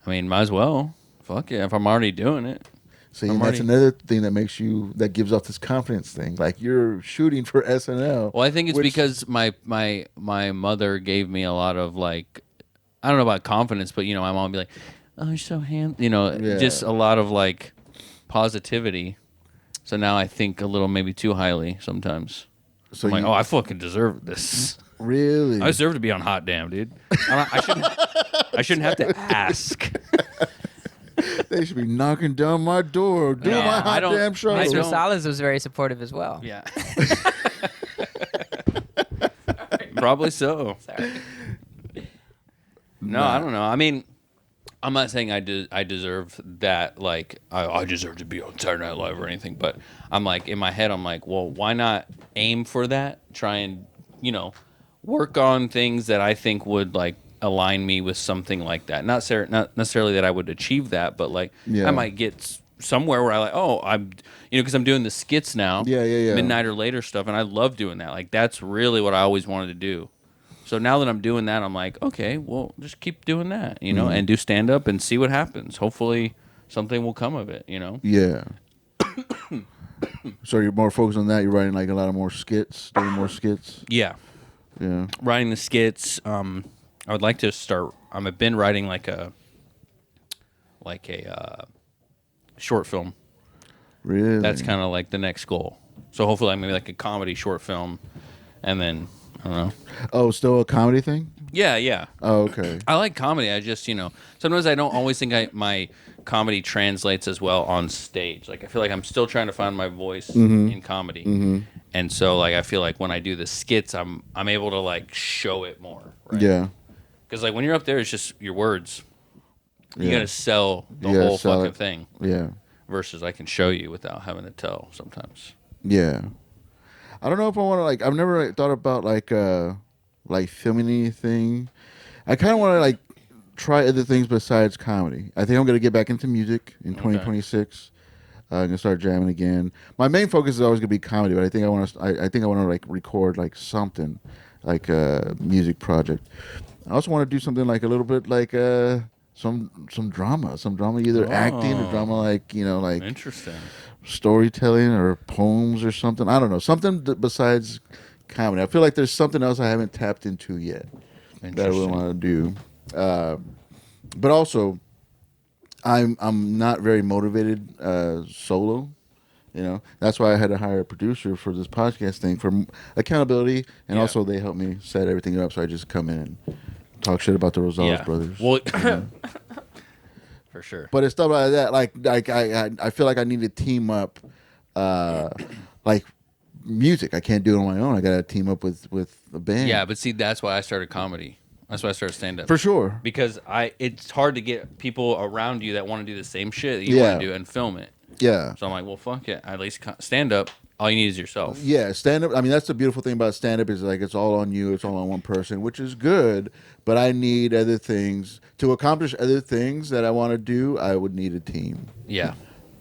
I mean, might as well. Fuck yeah! If I'm already doing it. See, I'm and that's already- another thing that gives off this confidence thing. Like you're shooting for SNL. Well, I think it's which- because my mother gave me a lot of like, I don't know about confidence, but my mom would be like, "Oh, you're so handsome," Yeah. just a lot of like positivity. So now I think a little maybe too highly sometimes. So I'm like, oh, I fucking deserve this. really? I deserve to be on Hot Damn, dude. I shouldn't have to ask. They should be knocking down my door, doing Yeah, my I hot don't- damn show. I Mr. don't- Salas was very supportive as well. Yeah. Probably so. Sorry. No, I don't know. I mean, I'm not saying I deserve that. Like, I deserve to be on Saturday Night Live or anything. But I'm like, in my head, I'm like, well, why not aim for that? Try and work on things that I think would like align me with something like that. Not necessarily that I would achieve that, but like Yeah. I might get somewhere where I like, oh, I'm because I'm doing the skits now. Yeah. Midnight or later stuff, and I love doing that. Like that's really what I always wanted to do. So now that I'm doing that, I'm like, okay, well, just keep doing that, and do stand up and see what happens. Hopefully, something will come of it, Yeah. So you're more focused on that. You're writing like a lot of more skits, doing more skits. Yeah, Yeah. writing the skits. I would like to start. I've been writing like a short film. Really? That's kind of like the next goal. So hopefully, maybe like a comedy short film, and then I don't know. Oh, still a comedy thing? Yeah. Oh, okay. I like comedy. I just, sometimes I don't always think my comedy translates as well on stage. Like I feel like I'm still trying to find my voice in comedy, and so like I feel like when I do the skits, I'm able to like show it more. Right? Yeah. Because like when you're up there, it's just your words. You Yeah. gotta sell the You gotta whole sell fucking it. thing. Yeah. Versus I can show you without having to tell sometimes. Yeah. I don't know if I want to like. I've never like, thought about like filming anything. I kind of want to like try other things besides comedy. I think I'm gonna get back into music in 2026. I'm gonna start jamming again. My main focus is always gonna be comedy, but I think I want to. I think I want to like record like something, like a music project. I also want to do something like a little bit like some drama, either acting or drama like like Interesting. storytelling or poems or something. I don't know, something besides comedy. I feel like there's something else I haven't tapped into yet that I really Interesting. want to do. But also, I'm not very motivated solo. That's why I had to hire a producer for this podcast thing for accountability, and Yeah. also they helped me set everything up. So I just come in and talk shit about the Rosales brothers. Well, For sure. But it's stuff like that. Like I feel like I need to team up, like music. I can't do it on my own. I got to team up with a band. Yeah, but see, that's why I started comedy. That's why I started stand up. For sure. Because it's hard to get people around you that want to do the same shit that you Yeah. want to do and film it. Yeah. So I'm like, well, fuck it. At least stand up. All you need is yourself. Yeah, stand up. I mean, that's the beautiful thing about stand up is like it's all on you. It's all on one person, which is good. But I need other things to accomplish other things that I want to do. I would need a team. Yeah.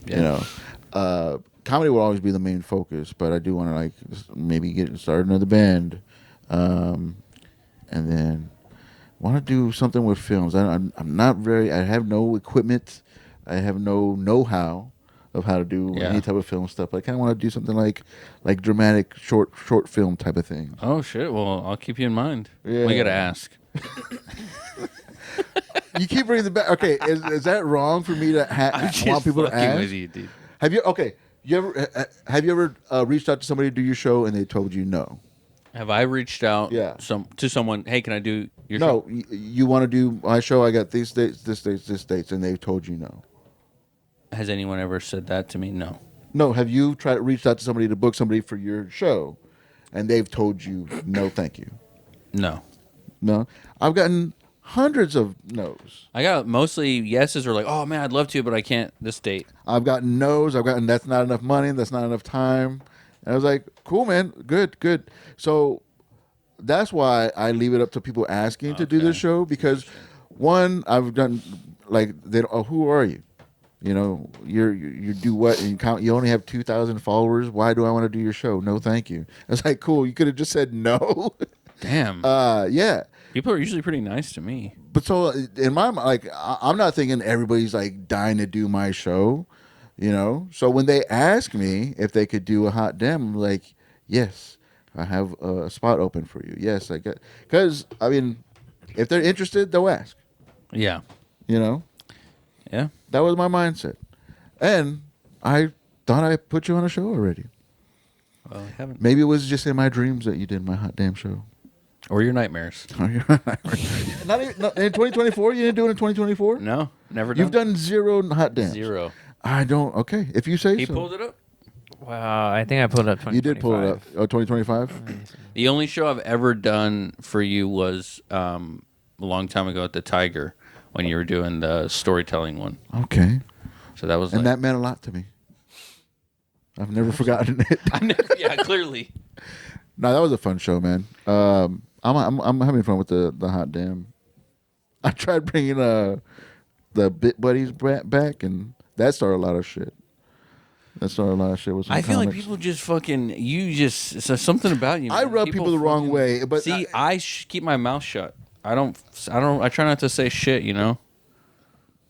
You know, comedy will always be the main focus, but I do want to like maybe start another band, and then want to do something with films. I'm not very. I have no equipment. I have no know-how of how to do any type of film stuff. But I kind of want to do something like dramatic short film type of thing. Oh shit! Well, I'll keep you in mind. Yeah. We gotta ask. You keep bringing the back. Okay, is that wrong for me to want people to ask? With you, dude. Have you ever reached out to somebody to do your show and they told you no? Have I reached out? Yeah. To someone? Hey, can I do your show? No, you want to do my show? I got these dates, this dates, and they've told you no. Has anyone ever said that to me? No. No, have you reached out to somebody to book somebody for your show, and they've told you no, thank you? No. No, I've gotten hundreds of no's. I got mostly yeses or like, oh man, I'd love to, but I can't this date. I've gotten no's. I've gotten that's not enough money. That's not enough time. And I was like, cool, man, good. So that's why I leave it up to people asking to do this show because one, I've done like they. Oh, who are you? You know, you do what and count. You only have 2,000 followers. Why do I want to do your show? No, thank you. I was like, cool. You could have just said no. Damn. Yeah. People are usually pretty nice to me. But so in my mind, like I'm not thinking everybody's like dying to do my show, you know. So when they ask me if they could do a hot damn, I'm like, yes, I have a spot open for you. Yes, I got because I mean, if they're interested, they'll ask. Yeah. You know. Yeah. That was my mindset. And I thought I put you on a show already. Well, I haven't. Maybe it was just in my dreams that you did my hot damn show. Or your nightmares. Not in 2024? You didn't do it in 2024? No, never done. You've done zero hot damns. Zero. I don't. Okay. If you say He so. pulled it up. Wow, I think I pulled up 2025. You did pull it up. Oh, 2025? The only show I've ever done for you was a long time ago at the Tiger when you were doing the storytelling one. Okay. So that was And like, that meant a lot to me. I've never forgotten it. yeah, clearly. No, that was a fun show, man. I'm having fun with the hot damn. I tried bringing the Bit Buddies back, and that started a lot of shit. With some I feel like comics. people just fucking so something about you. I man. rub people the wrong fucking- way, but see, I keep my mouth shut. I try not to say shit, you know.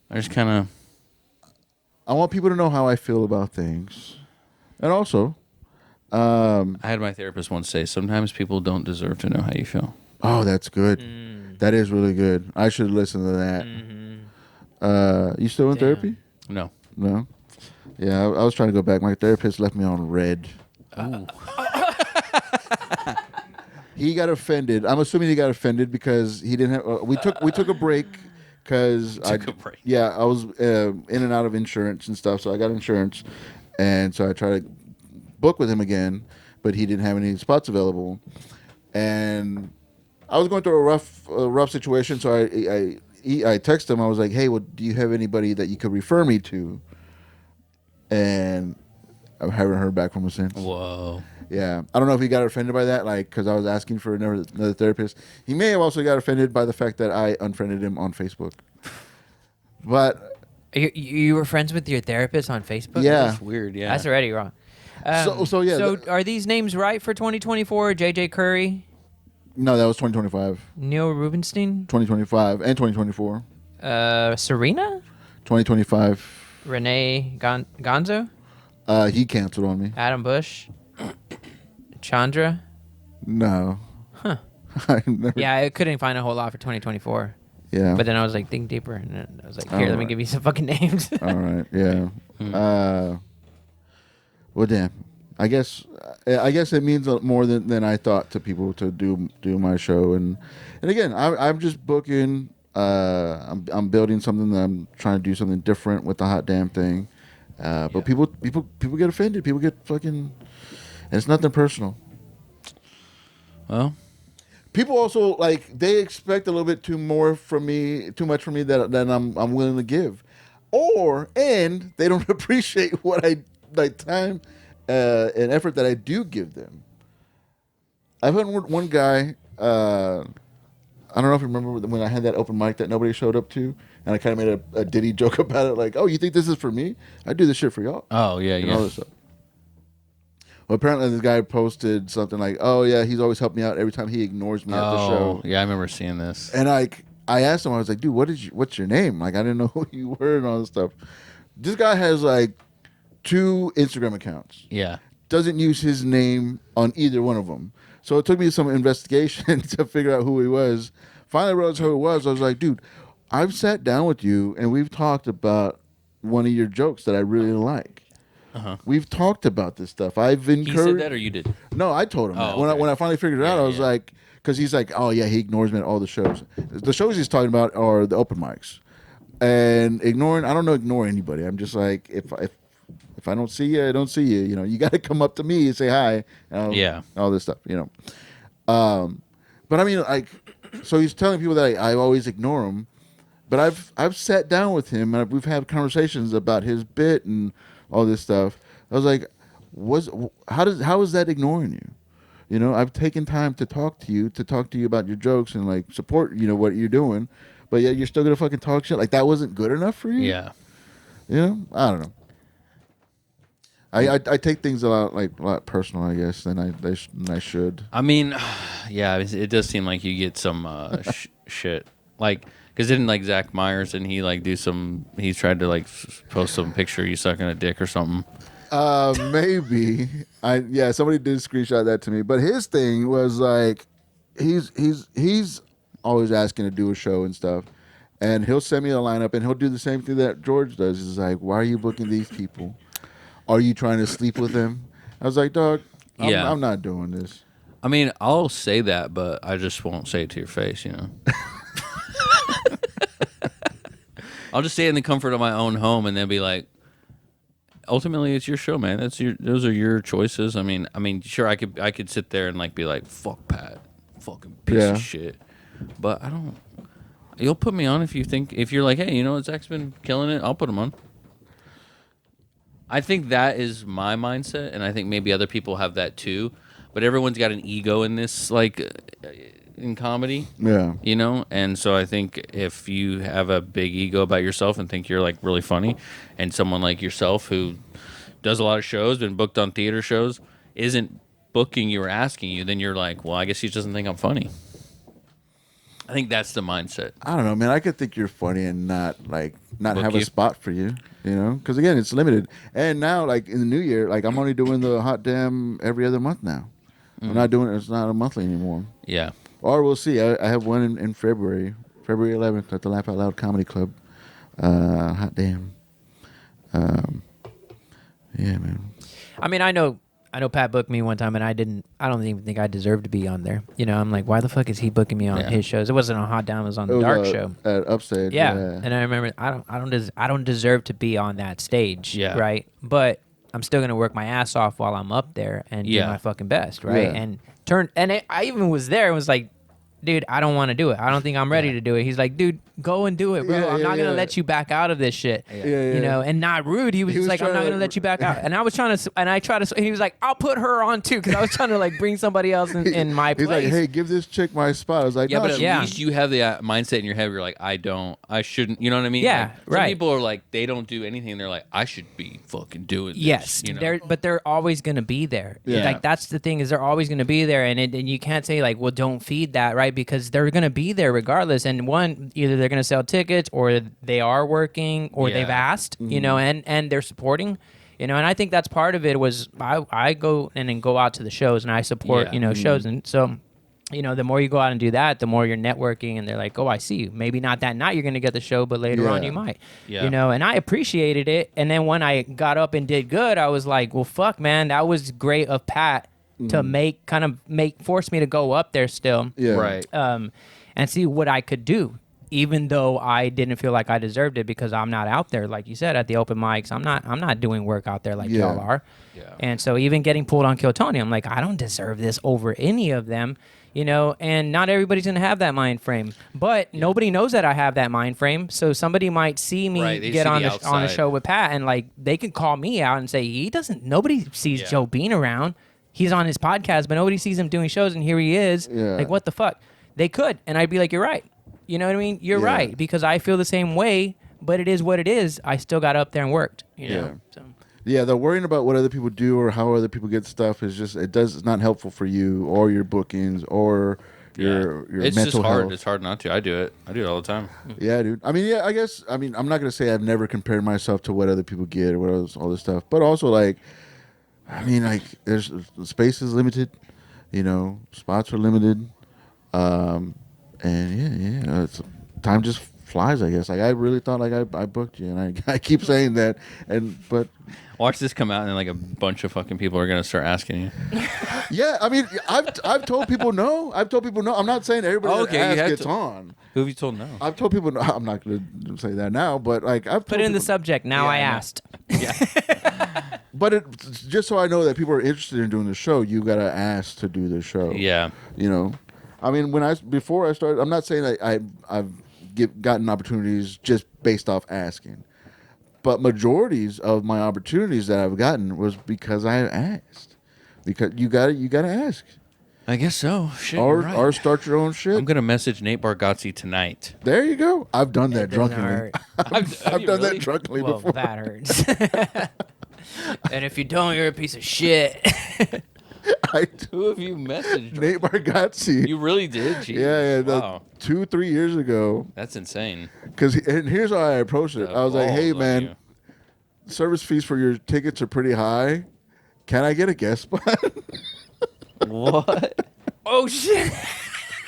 I just kind of. I want people to know how I feel about things, and also, I had my therapist once say, sometimes people don't deserve to know how you feel. oh, that's good. That is really good. I should listen to that. You still in therapy? No. No. Yeah, I was trying to go back. My therapist left me on red. He got offended. I'm assuming he got offended because he didn't have. We took a break because I was in and out of insurance and stuff. So I got insurance, and so I tried to book with him again, but he didn't have any spots available, and I was going through a rough situation. So I texted him. I was like, "Hey, well, do you have anybody that you could refer me to?" And I haven't heard back from him since. Whoa. Yeah, I don't know if he got offended by that, like, because I was asking for another therapist. He may have also got offended by the fact that I unfriended him on Facebook. But You were friends with your therapist on Facebook? Yeah. That's weird, yeah. That's already wrong. So yeah, So are these names right for 2024? JJ Curry, no, that was 2025, Neil Rubenstein, 2025, and 2024, Serena, 2025. Renee Gonzo, He canceled on me. Adam Bush, Chandra. No. Huh. I never, Yeah, I couldn't find a whole lot for 2024. Yeah. But then I was like, think deeper, and then I was like, here, let me give you some fucking names. All right. Yeah. Well, damn. I guess it means more than I thought to people to do my show, and again, I'm just booking I'm building something that I'm trying to do something different with the hot damn thing. But people get offended. People get fucking. And it's nothing personal. Well, people also like they expect a little bit too much from me than I'm willing to give, and they don't appreciate what I like time and effort that I do give them. I've had one guy. I don't know if you remember when I had that open mic that nobody showed up to, and I kind of made a Diddy joke about it, like, "Oh, you think this is for me? I do this shit for y'all." oh yeah, And yeah. all this stuff. Well, apparently this guy posted something like, "Oh yeah, he's always helped me out every time he ignores me at the show." Yeah, I remember seeing this. And I asked him, I was like, "Dude, what's your name?" Like, I didn't know who you were and all this stuff. This guy has like 2 Instagram accounts. Yeah. Doesn't use his name on either one of them. So it took me some investigation to figure out who he was. Finally realized who it was. I was like, "Dude, I've sat down with you and we've talked about one of your jokes that I really like. We've talked about this stuff. I've encouraged." He said that, or you did? No, I told him that. Oh, okay. When I finally figured it out, I was like, because he's like, "Oh yeah, he ignores me at all the shows." The shows he's talking about are the open mics, and ignoring. I don't know ignore anybody. I'm just like, if I don't see you, I don't see you. You know, you got to come up to me and say hi. All this stuff. You know, but I mean, like, so he's telling people that I always ignore him, but I've sat down with him and we've had conversations about his bit and all this stuff. I was like, how is that ignoring you? You know, I've taken time to talk to you about your jokes and like support, you know, what you're doing, but yet you're still gonna fucking talk shit. Like that wasn't good enough for you? Yeah. You know? I don't know. I take things a lot personal, I guess, than I should. I mean, yeah, it does seem like you get some shit. Like, because didn't like Zach Myers and he like he's tried to like post some picture you sucking a dick or something. Maybe. Somebody did screenshot that to me. But his thing was like he's always asking to do a show and stuff. And he'll send me a lineup and he'll do the same thing that George does. He's like, "Why are you booking these people? Are you trying to sleep with them?" I was like, "Dog, I'm not doing this." I mean, I'll say that, but I just won't say it to your face, you know. I'll just say it in the comfort of my own home and then be like, ultimately it's your show, man. Those are your choices. I mean, sure, I could sit there and like be like, "Fuck Pat, fucking piece of shit," but I don't. You'll put me on if you're like, "Hey, you know what, Zach's been killing it," I'll put him on. I think that is my mindset, and I think maybe other people have that too. But everyone's got an ego in this, like, in comedy. Yeah. You know? And so I think if you have a big ego about yourself and think you're, like, really funny, and someone like yourself who does a lot of shows, been booked on theater shows, isn't booking you or asking you, then you're like, well, I guess he doesn't think I'm funny. I think that's the mindset. I don't know, man. I could think you're funny and not have you. a spot for you, you know? Because again, it's limited. And now, like in the new year, like I'm only doing the hot damn every other month now. I'm not doing it. It's not a monthly anymore. Yeah. Or we'll see. I have one in February 11th at the Laugh Out Loud Comedy Club. Hot damn. Yeah, man. I mean, I know Pat booked me one time, and I don't even think I deserved to be on there. You know, I'm like, why the fuck is he booking me on his shows? It wasn't on Hot Down, it was on the Dark Show at Upstage. Yeah, and I remember I don't deserve to be on that stage. Yeah. Right, but I'm still gonna work my ass off while I'm up there and do my fucking best. Right, Yeah. I even was there and was like, dude, I don't want to do it. I don't think I'm ready to do it. He's like, dude, go and do it, bro. I'm not going to let you back out of this shit. You know, and not rude. He was just like, I'm not going to let you back out. And I was trying to, and he was like, I'll put her on too. Cause I was trying to like bring somebody else in my place. He's like, hey, give this chick my spot. I was like, yeah, no, but at least you have the mindset in your head where you're like, I shouldn't, you know what I mean? Yeah, like, some people are like, they don't do anything. They're like, I should be fucking doing this. Yes, you know? but they're always going to be there. Yeah. Like that's the thing is they're always going to be there. And you can't say like, well, don't feed that, right? Because they're going to be there regardless. And one, either they're going to sell tickets or they are working or they've asked, you know, and they're supporting, you know, and I think that's part of it was I go in and go out to the shows and I support, you know, shows. And so, you know, the more you go out and do that, the more you're networking and they're like, oh, I see you. Maybe not that night you're going to get the show, but later on you might, you know, and I appreciated it. And then when I got up and did good, I was like, well, fuck, man, that was great of Pat to force me to go up there still. Yeah. Right. And see what I could do. even though I didn't feel like I deserved it because I'm not out there, like you said, at the open mics. I'm not doing work out there like y'all are. Yeah. And so even getting pulled on Kill Tony, I'm like, I don't deserve this over any of them, you know. And not everybody's gonna have that mind frame, but nobody knows that I have that mind frame. So somebody might see me Right, they get see on the a outside. show with Pat, and like they can call me out and say he doesn't. Nobody sees Joe Bean around. He's on his podcast, but nobody sees him doing shows, and here he is. Yeah. Like, what the fuck? They could, and I'd be like, you're right. You know what I mean? You're Yeah. right, because I feel the same way, but it is what it is. I still got up there and worked, you know? So. Yeah, the worrying about what other people do or how other people get stuff is just it's not helpful for you or your bookings or your it's mental just hard. health. It's hard not to. I do it all the time. Yeah, dude. I mean, yeah, I guess. I mean, I'm not gonna say I've never compared myself to what other people get or what else, all this stuff, but also like, I mean, like, there's space is limited, you know, spots are limited, and it's, time just flies. I guess. Like, I really thought like I booked you, and I keep saying that, but. Watch this come out, and like a bunch of fucking people are gonna start asking you. Yeah, I mean, I've told people no. I'm not saying everybody Okay, that you asks have gets to- on. Who have you told no? I've told people no. I'm not going to say that now, but like I've Put told it in the people- subject. Now Yeah, I I know. asked. But just so I know that people are interested in doing the show, you got to ask to do the show. Yeah. You know, I mean, before I started, I'm not saying I've gotten opportunities just based off asking, but majorities of my opportunities that I've gotten was because I asked. Because you got to ask, I guess so. Shit, or you're right. or start your own shit. I'm gonna message Nate Bargatze tonight. There you go. I've done that It doesn't drunkenly. hurt. I've done that drunkenly Well, before. that hurts. And if you don't, you're a piece of shit. Who have you messaged? Nate Bargatze. You really did? Jesus. Yeah, Wow. 2-3 years ago. That's insane. And here's how I approached it. The I was like, "Hey, balls on man, service fees for your tickets are pretty high. Can I get a guest spot?" What? Oh shit!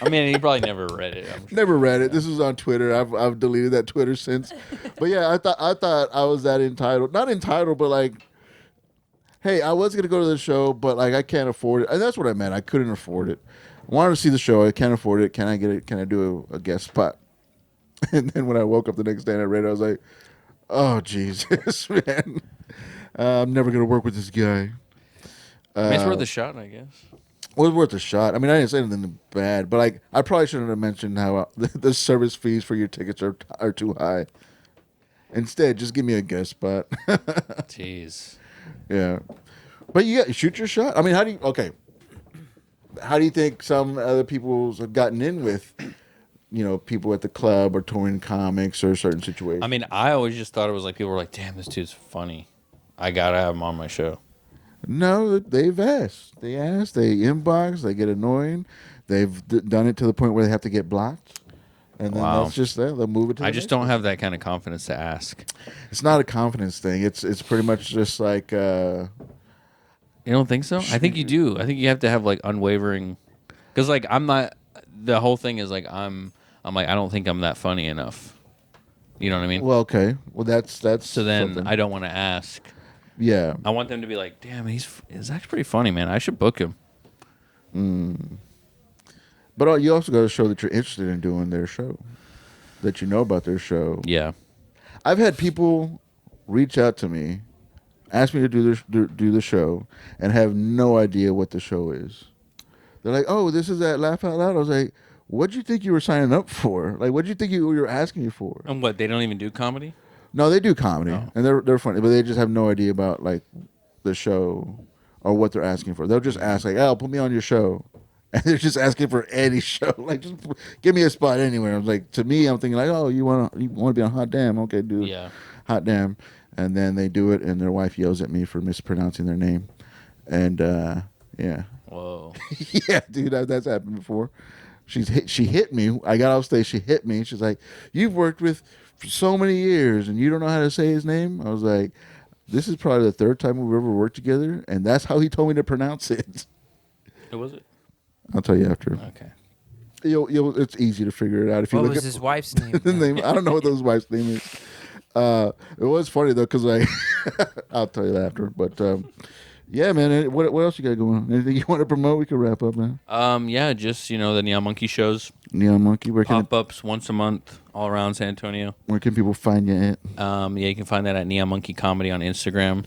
I mean, he probably never read it. I'm sure. Never read it. This was on Twitter. I've deleted that Twitter since. But yeah, I thought I was that entitled. Not entitled, but like, hey, I was gonna go to the show, but like I can't afford it. And that's what I meant. I couldn't afford it. I wanted to see the show. I can't afford it. Can I get it? Can I do a guest spot? And then when I woke up the next day and I read it, I was like, oh Jesus, man. I'm never gonna work with this guy. I mean, it's worth a shot, I guess. Well, it was worth a shot. I mean, I didn't say anything bad, but like, I probably shouldn't have mentioned how the service fees for your tickets are too high. Instead, just give me a guest spot. Jeez. Yeah, but you shoot your shot. I mean, how do you think some other people have gotten in with, you know, people at the club or touring comics or certain situations? I mean, I always just thought it was like people were like, "Damn, this dude's funny. I gotta have him on my show." No, they've asked. They ask. They inbox. They get annoying. They've done it to the point where they have to get blocked, and then Wow. that's just that. They'll move it to. I the just next don't one. have that kind of confidence to ask. It's not a confidence thing. It's pretty much just like. You don't think so? I think you do. I think you have to have like unwavering, because like I'm not. The whole thing is like I'm like I don't think I'm that funny enough. You know what I mean? Well, okay. Well, that's So then something. I don't want to ask. Yeah. I want them to be like, "Damn, he's actually pretty funny, man. I should book him." But you also got to show that you're interested in doing their show, that you know about their show. Yeah. I've had people reach out to me, ask me to do the show, and have no idea what the show is. They're like, "Oh, this is that Laugh Out Loud." I was like, "What'd you think you were signing up for? Like, what'd you think you were asking you for?" And what? They don't even do comedy? No, they do comedy, Oh. and they're funny, but they just have no idea about like the show or what they're asking for. They'll just ask like, "Oh, put me on your show," and they're just asking for any show. Like, just give me a spot anywhere. I was like, to me, I'm thinking like, "Oh, you want to be on Hot Damn? Okay, dude, Yeah. Hot Damn," and then they do it, and their wife yells at me for mispronouncing their name, and yeah, Whoa. yeah, dude, that's happened before. She hit me. I got off stage. She hit me. She's like, "You've worked with for so many years, and you don't know how to say his name." I was like, "This is probably the third time we've ever worked together, and that's how he told me to pronounce it." Who was it? I'll tell you after. Okay. It's easy to figure it out if you What look was at his wife's name? the name. I don't know what those wife's name is. It was funny though, because I'll tell you that after. But Yeah, man. What else you got going on? Anything you want to promote? We can wrap up, man. Yeah, just the Neon Monkey shows, Neon Monkey. pop-ups once a month all around San Antonio. Where can people find you at? Yeah, you can find that at Neon Monkey Comedy on Instagram,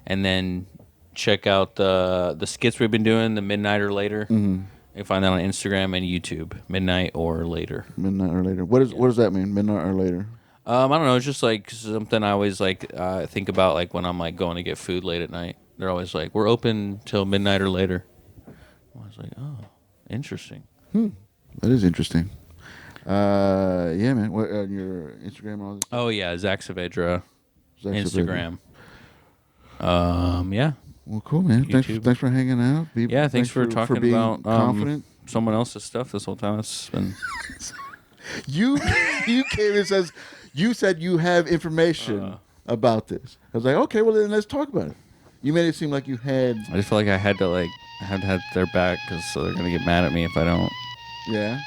and then check out the skits we've been doing, the Midnight or Later. Mm-hmm. You can find that on Instagram and YouTube, Midnight or Later. Midnight or later. What does that mean? Midnight or later? I don't know. It's just like something I always like think about, like when I'm like going to get food late at night. They're always like, "We're open till midnight or later." I was like, "Oh, interesting." That is interesting. Yeah, man. What your Instagram and all this? Oh yeah, Zac Saavedra, Zac Instagram. Yeah. Well, cool, man. YouTube. Thanks for hanging out. Thanks for talking being about confident. someone else's stuff this whole time. It's been You came and says you said you have information about this. I was like, okay, well then let's talk about it. You made it seem like you had. I just feel like I had to have their back because they're gonna get mad at me if I don't. Yeah.